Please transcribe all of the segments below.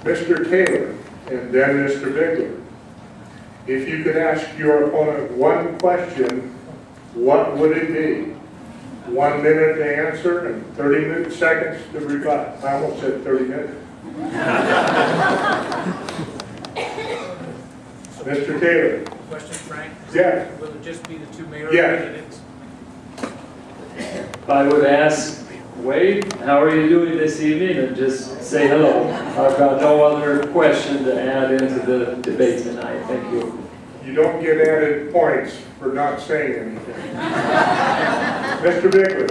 Mr. Taylor, and then Mr. Bigler. If you could ask your opponent one question, what would it be? 1 minute to answer and 30 seconds to rebut. I almost said 30 minutes. Mr. Taylor. Question, Frank? Yes. Will it just be the two mayor Yes. candidates? I would ask, Wade, how are you doing this evening? And just say hello. I've got no other question to add into the debate tonight. Thank you. You don't get added points for not saying anything. Mr. Bigler.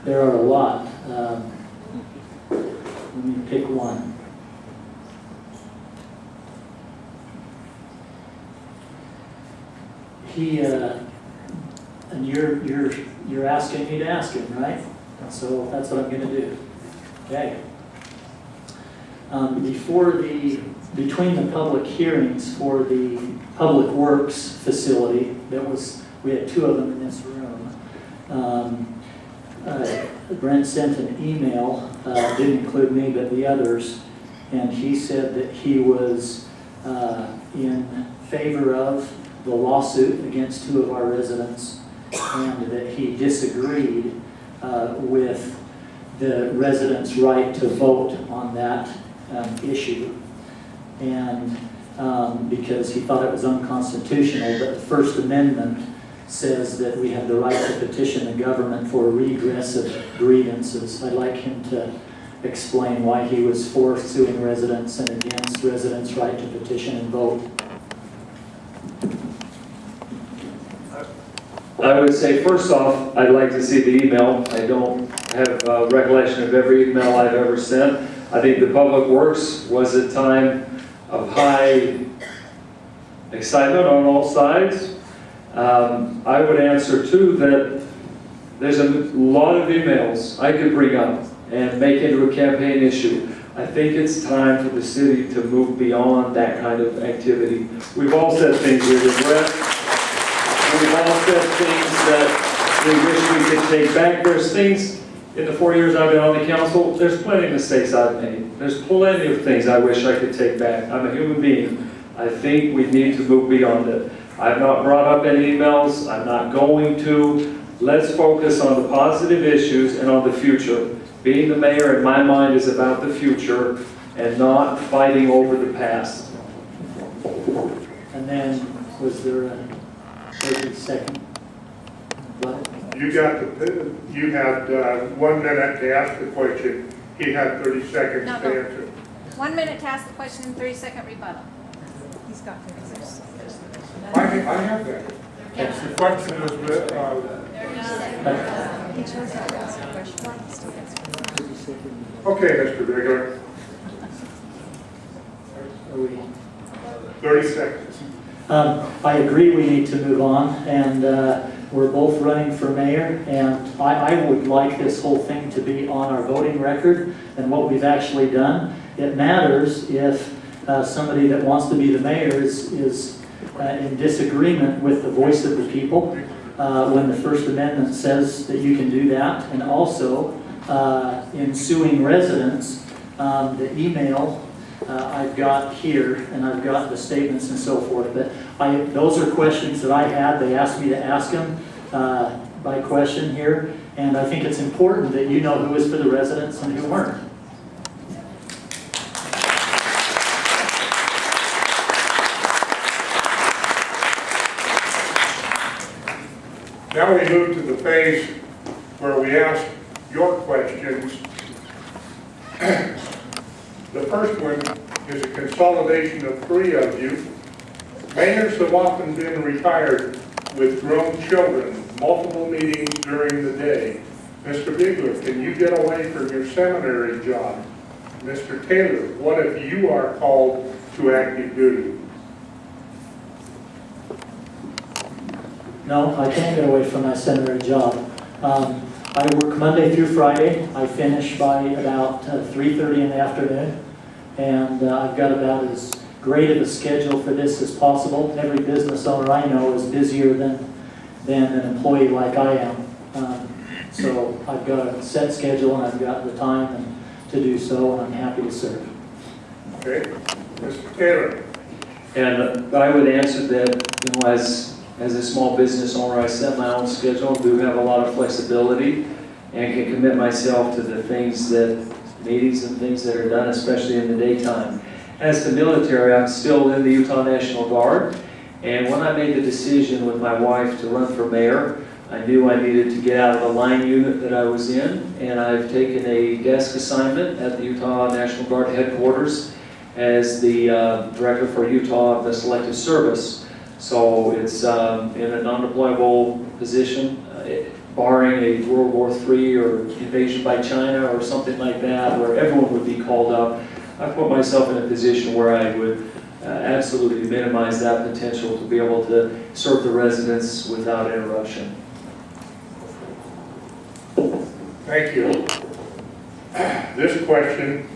There are a lot. Let me pick one. And you're asking me to ask him, right? So that's what I'm going to do. Okay. Between the public hearings for the Public Works facility, we had two of them in this room. Brent sent an email, didn't include me, but the others, and he said that he was in favor of the lawsuit against two of our residents, and that he disagreed with the residents' right to vote on that issue, and because he thought it was unconstitutional. But the First Amendment says that we have the right to petition the government for redress of grievances. I'd like him to explain why he was for suing residents and against residents' right to petition and vote. I would say, first off, I'd like to see the email. I don't have a recollection of every email I've ever sent. I think the Public Works was a time of high excitement on all sides. I would answer too that there's a lot of emails I could bring up and make into a campaign issue. I think it's time for the city to move beyond that kind of activity. We've all said things we regret. We've all said things that we wish we could take back. There's things in the 4 years I've been on the council, there's plenty of mistakes I've made. There's plenty of things I wish I could take back. I'm a human being. I think we need to move beyond it. I've not brought up any emails. I'm not going to. Let's focus on the positive issues and on the future. Being the mayor, in my mind, is about the future and not fighting over the past. And then, was there a 30-second? You had 1 minute to ask the question. He had 30 seconds to answer. 1 minute to ask the question and 30-second rebuttal. He's got 30 seconds. I have that. Yes. The question was, He chose not to ask a question. He still gets 30. okay, Mr. Bigler, 30 seconds. I agree we need to move on, and we're both running for mayor, and I would like this whole thing to be on our voting record and what we've actually done. It matters if somebody that wants to be the mayor is in disagreement with the voice of the people when the First Amendment says that you can do that, and also in suing residents. The email I've got here, and I've got the statements and so forth, but those are questions that I had. They asked me to ask them by question here, and I think it's important that you know who is for the residents and who weren't. Now we move to the phase where we ask your questions. The first one is a consolidation of 3 of you. Mayors have often been retired with grown children, multiple meetings during the day. Mr. Bigler, can you get away from your seminary job? Mr. Taylor, what if you are called to active duty? No, I can't get away from my seminary job. I work Monday through Friday. I finish by about 3:30 in the afternoon, and I've got about as great of a schedule for this as possible. Every business owner I know is busier than an employee like I am. So I've got a set schedule and I've got the time to do so, and I'm happy to serve. Okay, Mr. Taylor. And I would answer that, as a small business owner, I set my own schedule, do have a lot of flexibility, and can commit myself to the meetings and things that are done, especially in the daytime. As to military, I'm still in the Utah National Guard, and when I made the decision with my wife to run for mayor, I knew I needed to get out of the line unit that I was in, and I've taken a desk assignment at the Utah National Guard headquarters as the director for Utah of the Selective Service. So it's in a non-deployable position, barring a World War III or invasion by China or something like that, where everyone would be called up. I put myself in a position where I would absolutely minimize that potential to be able to serve the residents without interruption. Thank you. This question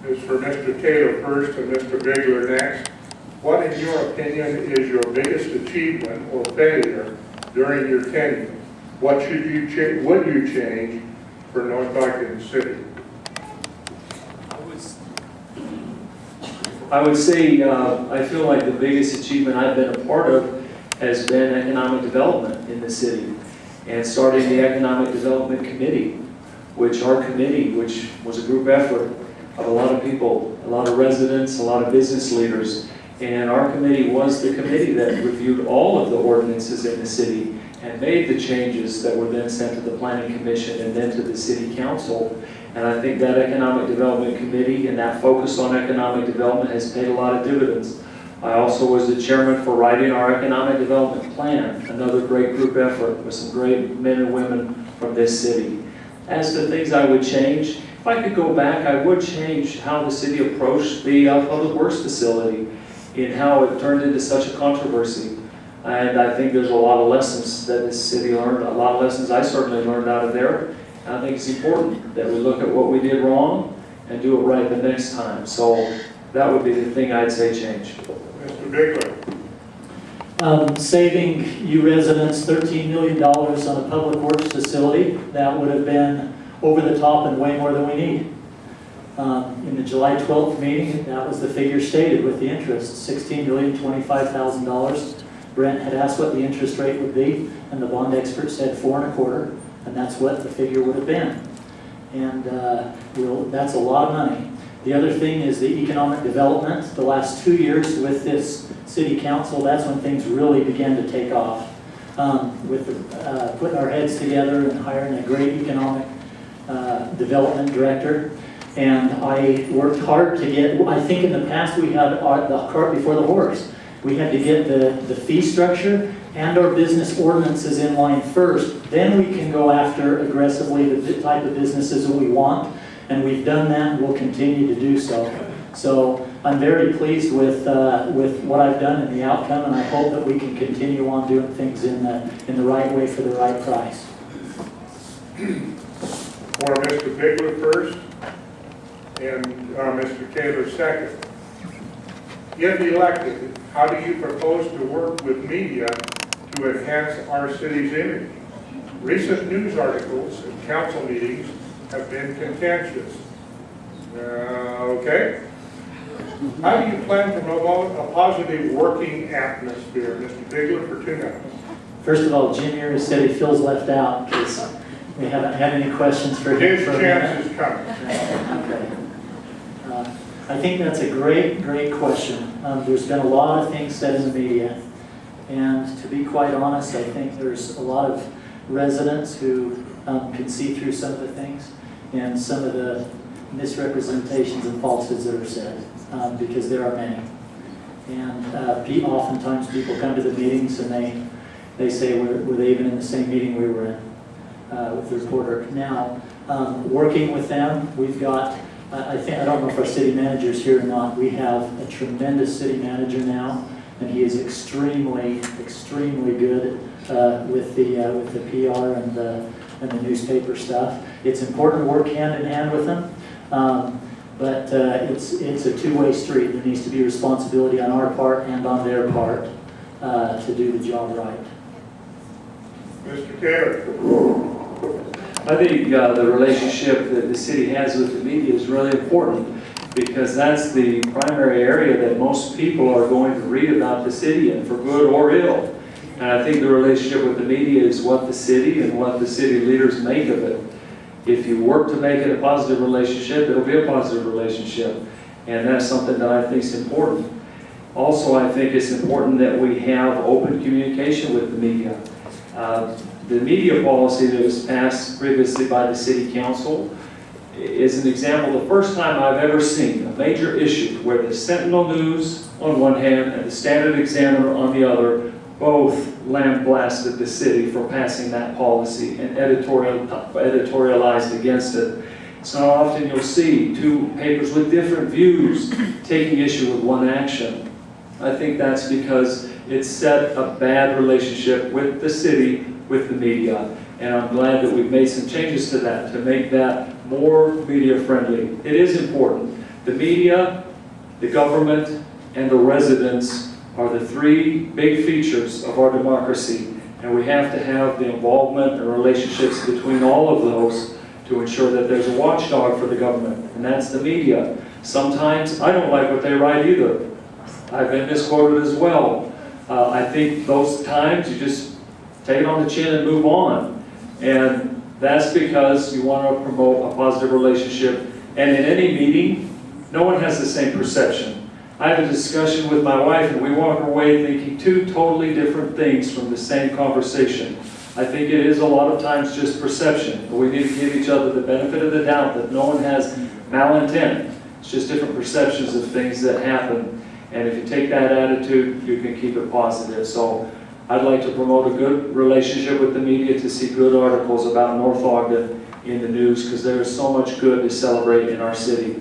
is for Mr. Taylor first and Mr. Bigler next. What, in your opinion, is your biggest achievement or failure during your tenure? What would you change for North Ogden City? I would say I feel like the biggest achievement I've been a part of has been economic development in the city, and starting the Economic Development Committee, which was a group effort of a lot of people, a lot of residents, a lot of business leaders. And our committee was the committee that reviewed all of the ordinances in the city and made the changes that were then sent to the Planning Commission and then to the City Council. And I think that Economic Development Committee and that focus on economic development has paid a lot of dividends. I also was the chairman for writing our Economic Development Plan, another great group effort with some great men and women from this city. As to things I would change, if I could go back, I would change how the city approached the Public Works facility, in how it turned into such a controversy. And I think there's a lot of lessons that this city learned, a lot of lessons I certainly learned out of there. And I think it's important that we look at what we did wrong and do it right the next time. So that would be the thing I'd say change. Mr. Bigler. Saving you residents $13 million on a public works facility, that would have been over the top and way more than we need. In the July 12th meeting, that was the figure stated with the interest, $16,025,000. Brent had asked what the interest rate would be, and the bond expert said 4 1/4, and that's what the figure would have been. And that's a lot of money. The other thing is the economic development. The last 2 years with this city council, that's when things really began to take off. With putting our heads together and hiring a great economic development director. And I worked hard to get, I think in the past we had the cart before the horse. We had to get the fee structure and our business ordinances in line first. Then we can go after aggressively the type of businesses that we want. And we've done that and we'll continue to do so. So I'm very pleased with what I've done and the outcome, and I hope that we can continue on doing things in the right way for the right price. For Mr. Bigler first and Mr. Taylor second. If elected, how do you propose to work with media to enhance our city's image? Recent news articles and council meetings have been contentious. Okay. How do you plan to promote a positive working atmosphere, Mr. Bigler, for 2 minutes? First of all, Jim here said he feels left out because we haven't had any questions for him. His chance is coming. Okay. I think that's a great question. There's been a lot of things said in the media, and to be quite honest, I think there's a lot of residents who can see through some of the things and some of the misrepresentations and falsehoods that are said, because there are many. And oftentimes people come to the meetings and they say, were they even in the same meeting we were in with the reporter? Now, working with them, we've got, I don't know if our city manager's here or not, we have a tremendous city manager now, and he is extremely good with the PR and the newspaper stuff. It's important to work hand in hand with them. But it's a two-way street. There needs to be responsibility on our part and on their part to do the job right. Mr. Carey? I think the relationship that the city has with the media is really important because that's the primary area that most people are going to read about the city in, for good or ill. And I think the relationship with the media is what the city and what the city leaders make of it. If you work to make it a positive relationship, it'll be a positive relationship. And that's something that I think is important. Also, I think it's important that we have open communication with the media. The media policy that was passed previously by the city council is an example, the first time I've ever seen a major issue where the Sentinel News on one hand and the Standard Examiner on the other both lambasted the city for passing that policy and editorialized against it. So often you'll see two papers with different views taking issue with one action. I think that's because it set a bad relationship with the city, with the media. And I'm glad that we've made some changes to that, to make that more media friendly. It is important. The media, the government, and the residents are the three big features of our democracy. And we have to have the involvement and relationships between all of those to ensure that there's a watchdog for the government, and that's the media. Sometimes I don't like what they write either. I've been misquoted as well. I think those times you just take it on the chin and move on. And that's because you want to promote a positive relationship. And in any meeting, no one has the same perception. I have a discussion with my wife and we walk away thinking two totally different things from the same conversation. I think it is a lot of times just perception. But we need to give each other the benefit of the doubt that no one has malintent. It's just different perceptions of things that happen. And if you take that attitude, you can keep it positive. So I'd like to promote a good relationship with the media, to see good articles about North Ogden in the news, because there is so much good to celebrate in our city.